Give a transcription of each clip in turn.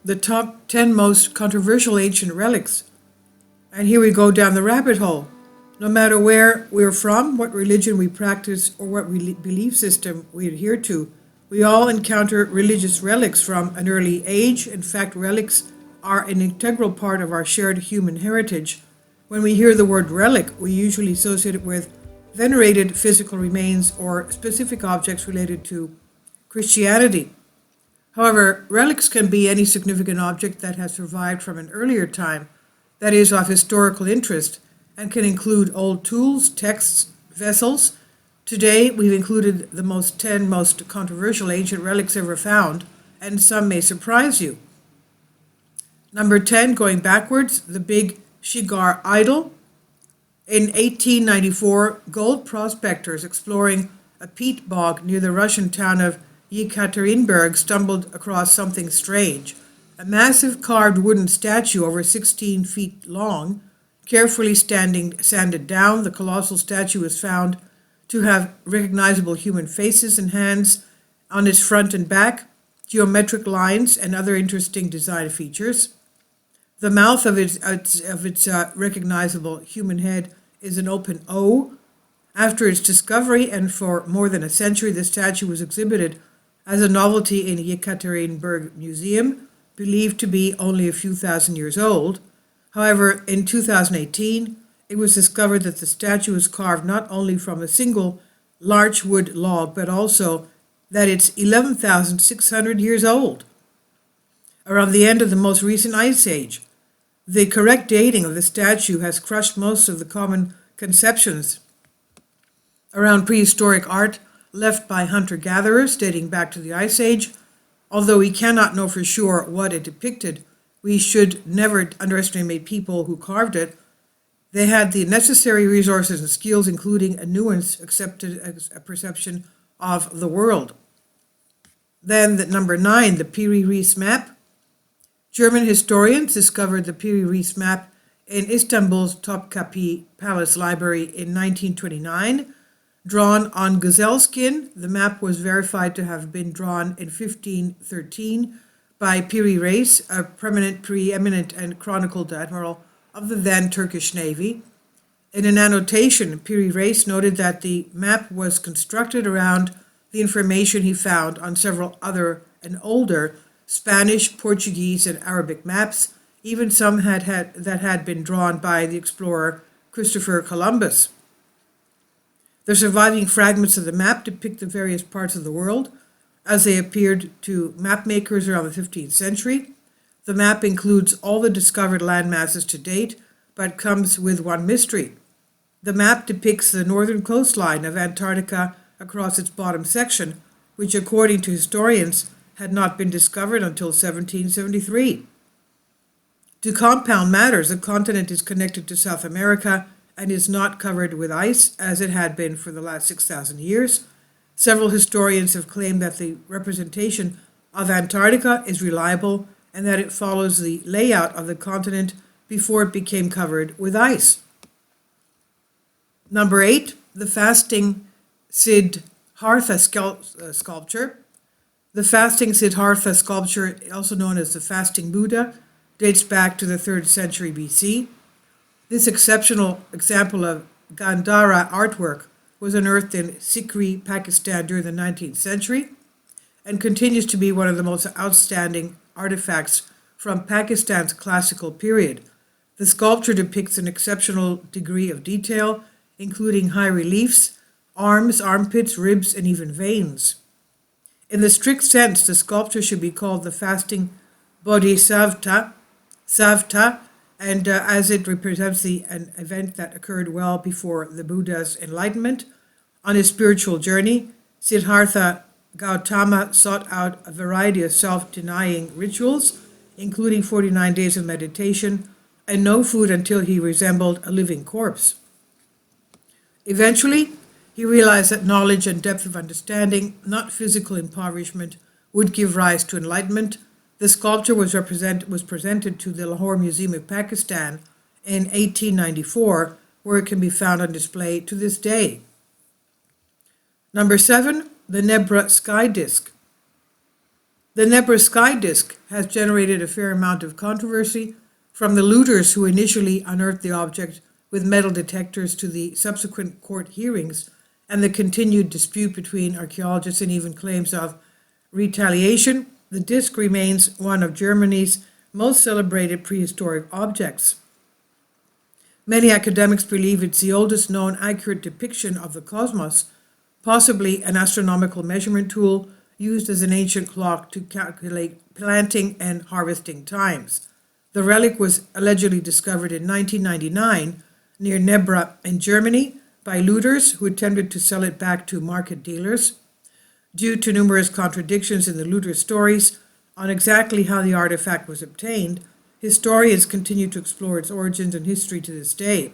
the top 10 most controversial ancient relics. And here we go down the rabbit hole. No matter where we're from, what religion we practice, or what belief system we adhere to, we all encounter religious relics from an early age. In fact, relics are an integral part of our shared human heritage. When we hear the word relic, we usually associate it with venerated physical remains or specific objects related to Christianity. However, relics can be any significant object that has survived from an earlier time that is of historical interest and can include old tools, texts, vessels. Today, we've included the 10 most controversial ancient relics ever found, and some may surprise you. Number 10, going backwards, the big Shigar idol. In 1894, gold prospectors exploring a peat bog near the Russian town of Yekaterinburg stumbled across something strange. A massive carved wooden statue over 16 feet long, carefully sanded down. The colossal statue was found to have recognizable human faces and hands on its front and back, geometric lines, and other interesting design features. The mouth of its recognizable human head is an open O. After its discovery, and for more than a century, the statue was exhibited as a novelty in Yekaterinburg Museum, believed to be only a few thousand years old. However, in 2018, it was discovered that the statue was carved not only from a single larch wood log, but also that it's 11,600 years old, around the end of the most recent ice age. The correct dating of the statue has crushed most of the common conceptions around prehistoric art left by hunter-gatherers dating back to the Ice Age. Although we cannot know for sure what it depicted, we should never underestimate people who carved it. They had the necessary resources and skills, including a nuanced perception of the world. Then number 9, the Piri Reis map. German historians discovered the Piri Reis map in Istanbul's Topkapi Palace Library in 1929. Drawn on gazelle skin, the map was verified to have been drawn in 1513 by Piri Reis, a preeminent and chronicled admiral of the then Turkish Navy. In an annotation, Piri Reis noted that the map was constructed around the information he found on several other and older Spanish, Portuguese, and Arabic maps, even some that had been drawn by the explorer Christopher Columbus. The surviving fragments of the map depict the various parts of the world as they appeared to mapmakers around the 15th century. The map includes all the discovered land masses to date, but comes with one mystery. The map depicts the northern coastline of Antarctica across its bottom section, which according to historians had not been discovered until 1773. To compound matters, the continent is connected to South America and is not covered with ice as it had been for the last 6,000 years. Several historians have claimed that the representation of Antarctica is reliable and that it follows the layout of the continent before it became covered with ice. Number 8, the fasting Siddhartha sculpture. The fasting Siddhartha sculpture, also known as the fasting Buddha, dates back to the 3rd century BC. This exceptional example of Gandhara artwork was unearthed in Sikri, Pakistan during the 19th century and continues to be one of the most outstanding artifacts from Pakistan's classical period. The sculpture depicts an exceptional degree of detail, including high reliefs, arms, armpits, ribs, and even veins. In the strict sense, the sculpture should be called the fasting Bodhisattva, and as it represents an event that occurred well before the Buddha's enlightenment. On his spiritual journey, Siddhartha Gautama sought out a variety of self-denying rituals, including 49 days of meditation and no food until he resembled a living corpse. Eventually, he realized that knowledge and depth of understanding, not physical impoverishment, would give rise to enlightenment. The sculpture was presented to the Lahore Museum of Pakistan in 1894, where it can be found on display to this day. Number 7, the Nebra sky disk. The Nebra sky disk has generated a fair amount of controversy, from the looters who initially unearthed the object with metal detectors to the subsequent court hearings and the continued dispute between archaeologists and even claims of retaliation. The disk remains one of Germany's most celebrated prehistoric objects. Many academics believe it's the oldest known accurate depiction of the cosmos, possibly an astronomical measurement tool used as an ancient clock to calculate planting and harvesting times. The relic was allegedly discovered in 1999 near Nebra in Germany by looters who attempted to sell it back to market dealers. Due to numerous contradictions in the looter stories on exactly how the artifact was obtained, historians continue to explore its origins and history to this day.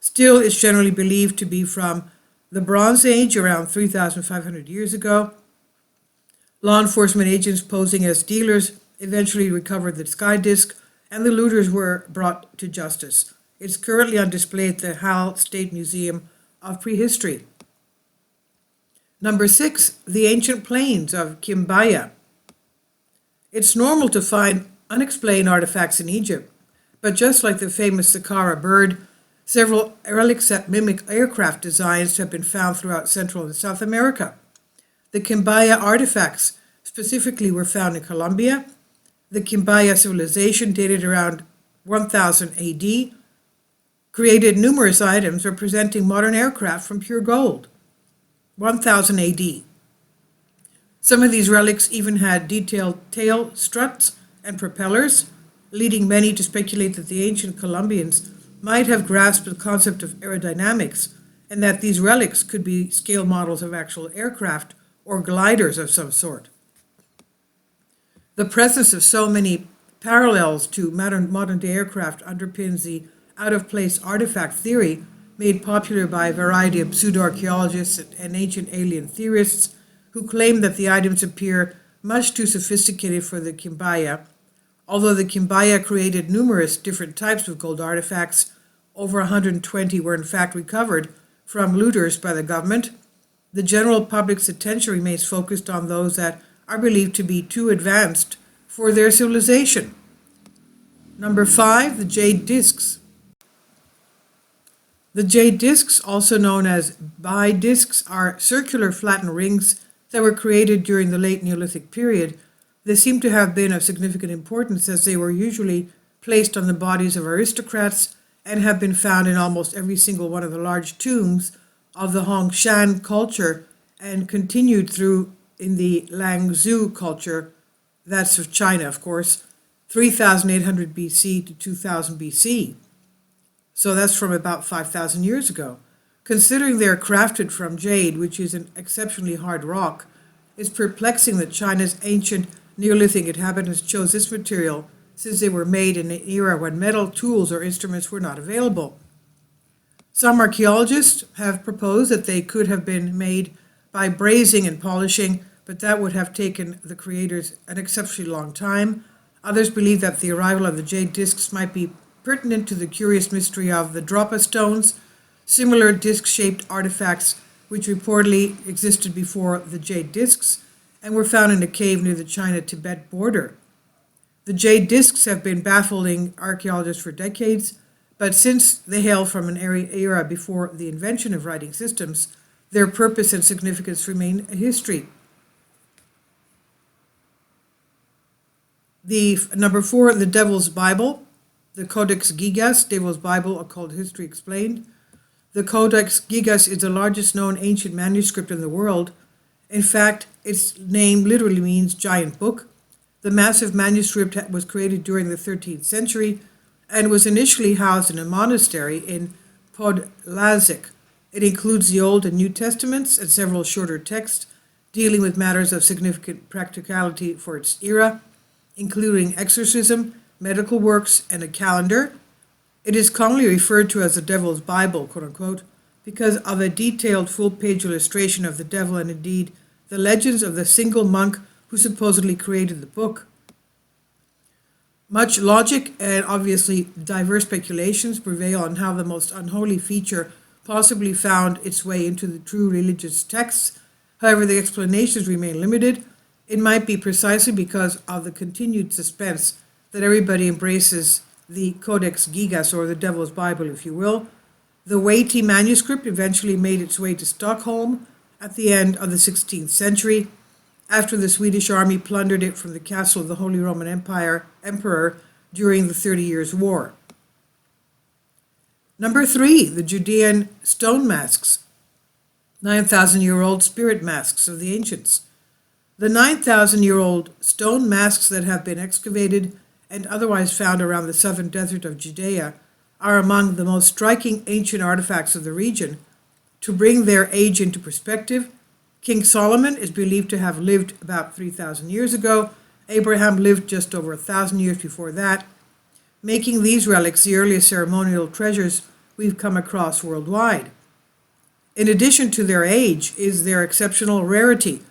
Still, it's generally believed to be from the Bronze Age, around 3,500 years ago. Law enforcement agents posing as dealers eventually recovered the sky disk, and the looters were brought to justice. It's currently on display at the Hal State Museum of Prehistory. Number 6, the ancient plains of Kimbaya. It's normal to find unexplained artifacts in Egypt, but just like the famous Saqqara bird, several relics that mimic aircraft designs have been found throughout Central and South America. The Kimbaya artifacts specifically were found in Colombia. The Kimbaya civilization, dated around 1000 AD, created numerous items representing modern aircraft from pure gold. 1000 AD. Some of these relics even had detailed tail struts and propellers, leading many to speculate that the ancient Colombians might have grasped the concept of aerodynamics and that these relics could be scale models of actual aircraft or gliders of some sort. The presence of so many parallels to modern-day aircraft underpins the out-of-place artifact theory made popular by a variety of pseudo-archaeologists and ancient alien theorists who claim that the items appear much too sophisticated for the Kimbaya. Although the Kimbaya created numerous different types of gold artifacts, over 120 were in fact recovered from looters by the government. The general public's attention remains focused on those that are believed to be too advanced for their civilization. Number 5, the jade discs. The jade discs, also known as Ubaid discs, are circular flattened rings that were created during the late Neolithic period. They seem to have been of significant importance as they were usually placed on the bodies of aristocrats and have been found in almost every single one of the large tombs of the Hongshan culture and continued through in the Langzhou culture, that's of China, of course, 3,800 BC to 2000 BC. So that's from about 5,000 years ago. Considering they are crafted from jade, which is an exceptionally hard rock, it's perplexing that China's ancient Neolithic inhabitants chose this material, since they were made in an era when metal tools or instruments were not available. Some archaeologists have proposed that they could have been made by brazing and polishing, but that would have taken the creators an exceptionally long time. Others believe that the arrival of the jade discs might be pertinent to the curious mystery of the Dropa stones, similar disc-shaped artifacts which reportedly existed before the jade discs and were found in a cave near the China-Tibet border. The jade discs have been baffling archaeologists for decades, but since they hail from an era before the invention of writing systems, their purpose and significance remain a history. Number 4, the Devil's Bible, the Codex Gigas, Devil's Bible, Occult History Explained. The Codex Gigas is the largest known ancient manuscript in the world. In fact, its name literally means giant book. The massive manuscript was created during the 13th century and was initially housed in a monastery in Podlazic. It includes the Old and New Testaments and several shorter texts dealing with matters of significant practicality for its era, including exorcism, medical works, and a calendar. It is commonly referred to as the Devil's Bible, quote unquote, because of a detailed full-page illustration of the devil and indeed the legends of the single monk who supposedly created the book. Much logic and obviously diverse speculations prevail on how the most unholy feature possibly found its way into the true religious texts. However, the explanations remain limited. It might be precisely because of the continued suspense that everybody embraces the Codex Gigas, or the Devil's Bible, if you will. The weighty manuscript eventually made its way to Stockholm at the end of the 16th century, after the Swedish army plundered it from the castle of the Holy Roman Emperor during the 30 Years' War. Number 3, the Judean stone masks, 9,000-year-old spirit masks of the ancients. The 9,000-year-old stone masks that have been excavated and otherwise found around the southern desert of Judea are among the most striking ancient artifacts of the region. To bring their age into perspective, King Solomon is believed to have lived about 3,000 years ago. Abraham lived just over 1,000 years before that, making these relics the earliest ceremonial treasures we've come across worldwide. In addition to their age is their exceptional rarity.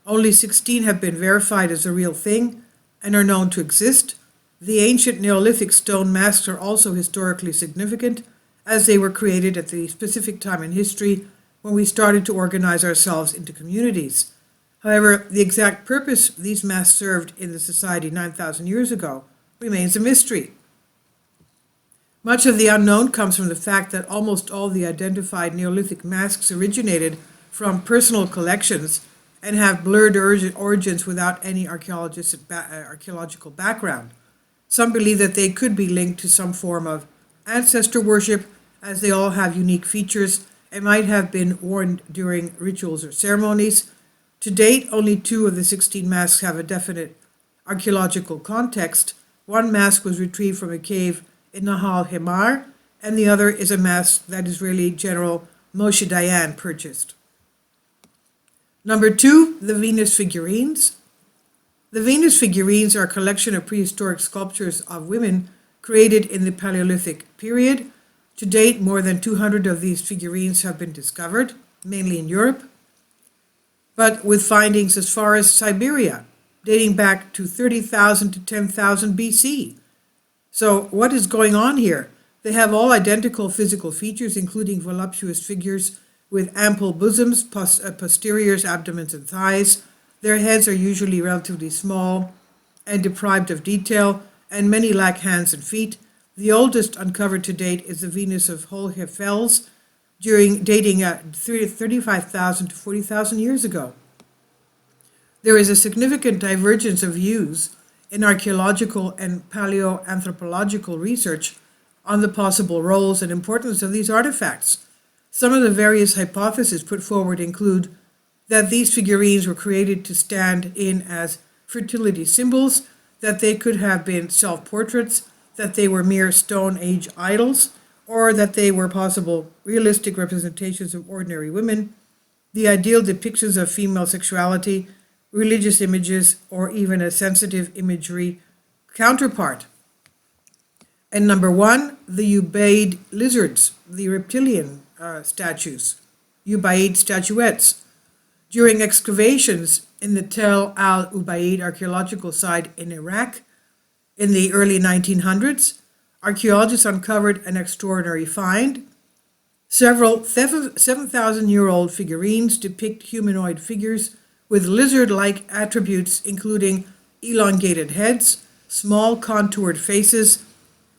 Only 16 have been verified as a real thing and are known to exist. The ancient Neolithic stone masks are also historically significant, as they were created at the specific time in history when we started to organize ourselves into communities. However, the exact purpose these masks served in the society 9,000 years ago remains a mystery. Much of the unknown comes from the fact that almost all the identified Neolithic masks originated from personal collections and have blurred origins without any archaeological background. Some believe that they could be linked to some form of ancestor worship, as they all have unique features and might have been worn during rituals or ceremonies. To date, only 2 of the 16 masks have a definite archaeological context. One mask was retrieved from a cave in Nahal Hemar, and the other is a mask that Israeli General Moshe Dayan purchased. Number 2, the Venus figurines. The Venus figurines are a collection of prehistoric sculptures of women created in the Paleolithic period. To date, more than 200 of these figurines have been discovered, mainly in Europe, but with findings as far as Siberia, dating back to 30,000 to 10,000 BC. So what is going on here? They have all identical physical features, including voluptuous figures with ample bosoms, posteriors, abdomens, and thighs. Their heads are usually relatively small and deprived of detail, and many lack hands and feet. The oldest uncovered to date is the Venus of Hohlefels, dating 35,000 to 40,000 years ago. There is a significant divergence of views in archaeological and paleoanthropological research on the possible roles and importance of these artifacts. Some of the various hypotheses put forward include that these figurines were created to stand in as fertility symbols, that they could have been self-portraits, that they were mere Stone Age idols, or that they were possible realistic representations of ordinary women, the ideal depictions of female sexuality, religious images, or even a sensitive imagery counterpart. And number 1, the Ubaid lizards, the reptilian statues, Ubaid Statuettes. During excavations in the Tel al-Ubaid archaeological site in Iraq in the early 1900s, archaeologists uncovered an extraordinary find. Several 7,000-year-old figurines depict humanoid figures with lizard-like attributes, including elongated heads, small contoured faces,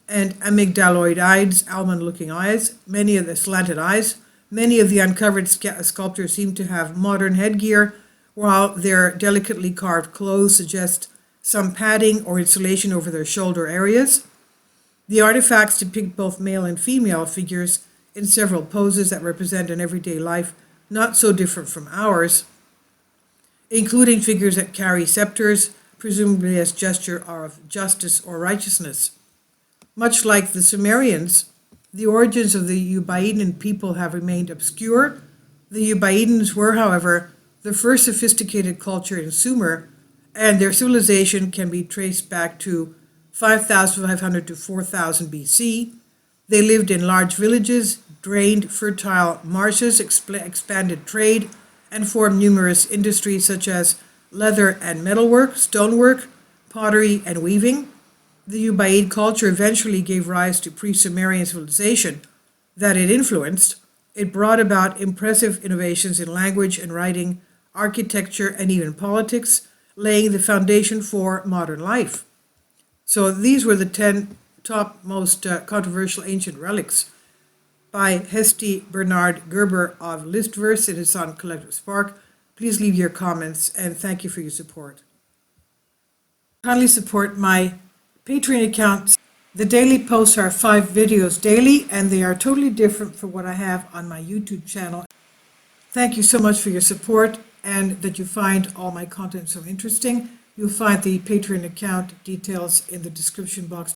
and amygdaloid eyes, almond-looking eyes, many of the slanted eyes. Many of the uncovered sculptures seem to have modern headgear, while their delicately carved clothes suggest some padding or insulation over their shoulder areas. The artifacts depict both male and female figures in several poses that represent an everyday life not so different from ours, including figures that carry scepters, presumably as gesture of justice or righteousness. Much like the Sumerians, the origins of the Ubaidan people have remained obscure. The Ubaidans were, however, the first sophisticated culture in Sumer, and their civilization can be traced back to 5,500 to 4,000 BC. They lived in large villages, drained fertile marshes, expanded trade, and formed numerous industries such as leather and metalwork, stonework, pottery, and weaving. The Ubaid culture eventually gave rise to pre-Sumerian civilization that it influenced. It brought about impressive innovations in language and writing, architecture, and even politics, laying the foundation for modern life. So these were the 10 top most controversial ancient relics by Hesti Bernard Gerber of Listverse. It is on Collective Spark. Please leave your comments and thank you for your support. Kindly support my Patreon account. The daily posts are 5 videos daily, and they are totally different from what I have on my YouTube channel. Thank you so much for your support and that you find all my content so interesting. You'll find the Patreon account details in the description box.